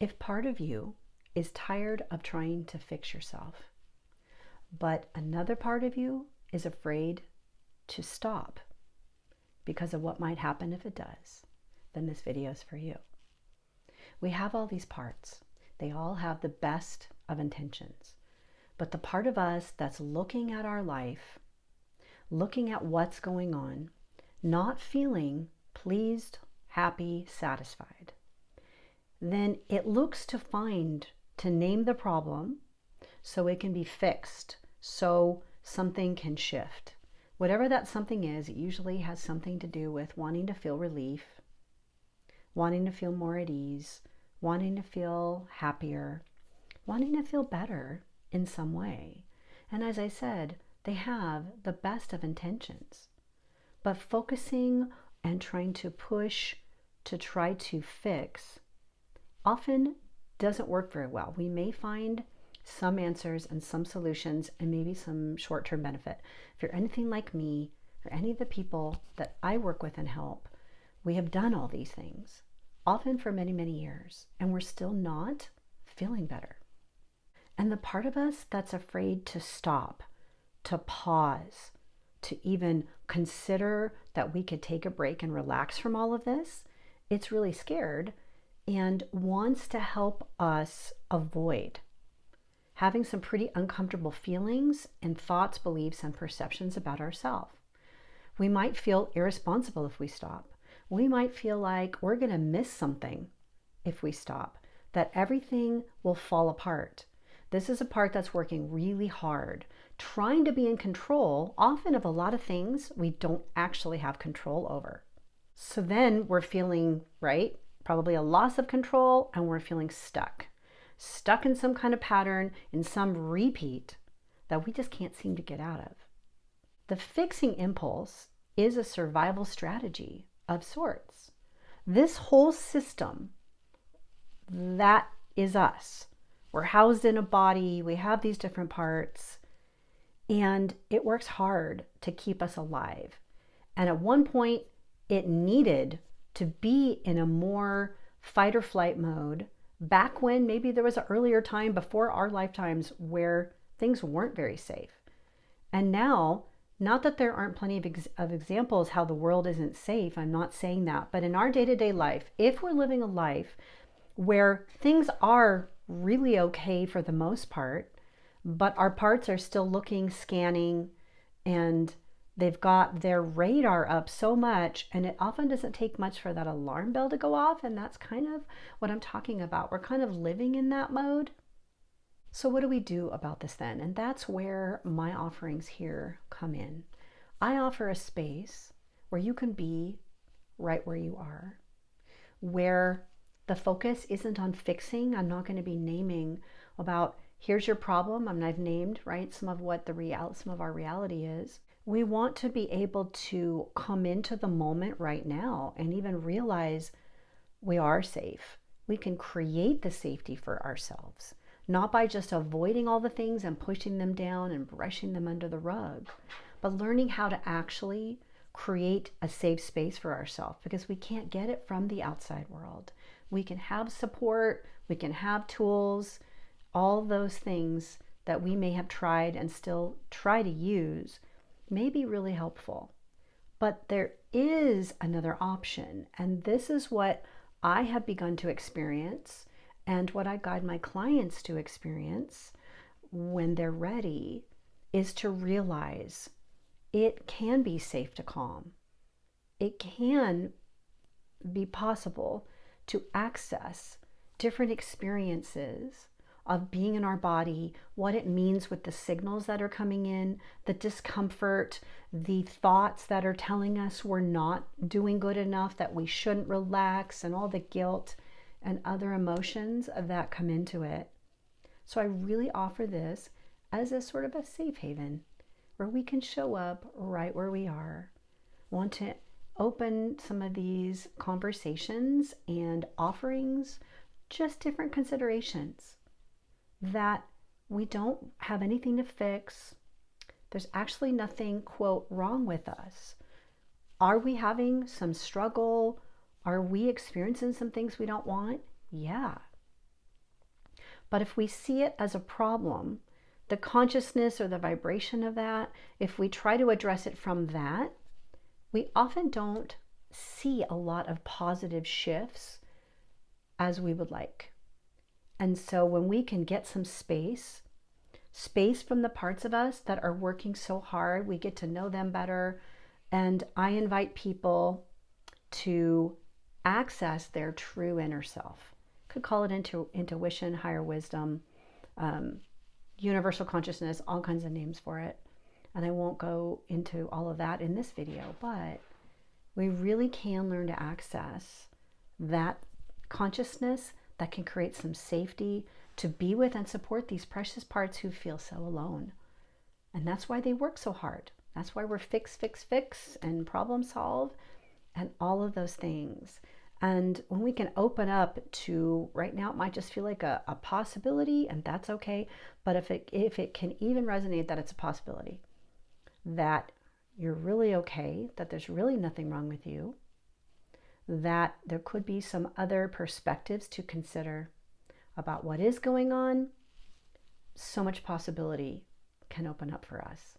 If part of you is tired of trying to fix yourself, but another part of you is afraid to stop because of what might happen if it does, then this video is for you. We have all these parts. They all have the best of intentions. But the part of us that's looking at our life, looking at what's going on, not feeling pleased, happy, satisfied, then it looks to name the problem so it can be fixed, so something can shift. Whatever that something is, it usually has something to do with wanting to feel relief, wanting to feel more at ease, wanting to feel happier, wanting to feel better in some way. And as I said, they have the best of intentions. But focusing and trying to push to try to fix often doesn't work very well. We may find some answers and some solutions and maybe some short-term benefit. If you're anything like me or any of the people that I work with and help, we have done all these things, often for many, many years, and we're still not feeling better. And the part of us that's afraid to stop, to pause, to even consider that we could take a break and relax from all of this, it's really scared and wants to help us avoid having some pretty uncomfortable feelings and thoughts, beliefs, and perceptions about ourselves. We might feel irresponsible if we stop. We might feel like we're going to miss something if we stop, that everything will fall apart. This is a part that's working really hard, trying to be in control, often of a lot of things we don't actually have control over. So then we're feeling, right, probably a loss of control, and we're feeling stuck in some kind of pattern, in some repeat that we just can't seem to get out of. The fixing impulse is a survival strategy of sorts. This whole system, that is us. We're housed in a body, we have these different parts, and it works hard to keep us alive. And at one point, it needed to be in a more fight or flight mode back when maybe there was an earlier time before our lifetimes where things weren't very safe. And now, not that there aren't plenty of examples how the world isn't safe, I'm not saying that, but in our day-to-day life, if we're living a life where things are really okay for the most part, but our parts are still looking, scanning, and they've got their radar up so much, and it often doesn't take much for that alarm bell to go off, and that's kind of what I'm talking about. We're kind of living in that mode. So what do we do about this then? And that's where my offerings here come in. I offer a space where you can be right where you are, where the focus isn't on fixing. I'm not going to be naming about here's your problem. I mean, I've named, right, some of our reality is. We want to be able to come into the moment right now and even realize we are safe. We can create the safety for ourselves, not by just avoiding all the things and pushing them down and brushing them under the rug, but learning how to actually create a safe space for ourselves, because we can't get it from the outside world. We can have support, we can have tools, all those things that we may have tried and still try to use may be really helpful. But there is another option, and this is what I have begun to experience and what I guide my clients to experience when they're ready, is to realize it can be safe to calm. It can be possible to access different experiences of being in our body, what it means with the signals that are coming in, the discomfort, the thoughts that are telling us we're not doing good enough, that we shouldn't relax, and all the guilt and other emotions that come into it. So I really offer this as a sort of a safe haven where we can show up right where we are. Want to open some of these conversations and offerings, just different considerations that we don't have anything to fix. There's actually nothing, quote, wrong with us. Are we having some struggle? Are we experiencing some things we don't want? Yeah. But if we see it as a problem, the consciousness or the vibration of that, if we try to address it from that, we often don't see a lot of positive shifts as we would like. And so when we can get some space from the parts of us that are working so hard, we get to know them better. And I invite people to access their true inner self. Could call it intuition, higher wisdom, universal consciousness, all kinds of names for it. And I won't go into all of that in this video, but we really can learn to access that consciousness that can create some safety to be with and support these precious parts who feel so alone. And that's why they work so hard. That's why we're fix, and problem solve and all of those things. And when we can open up to, right now it might just feel like a possibility, and that's okay. But if it can even resonate that it's a possibility, that you're really okay, that there's really nothing wrong with you, that there could be some other perspectives to consider about what is going on, so much possibility can open up for us.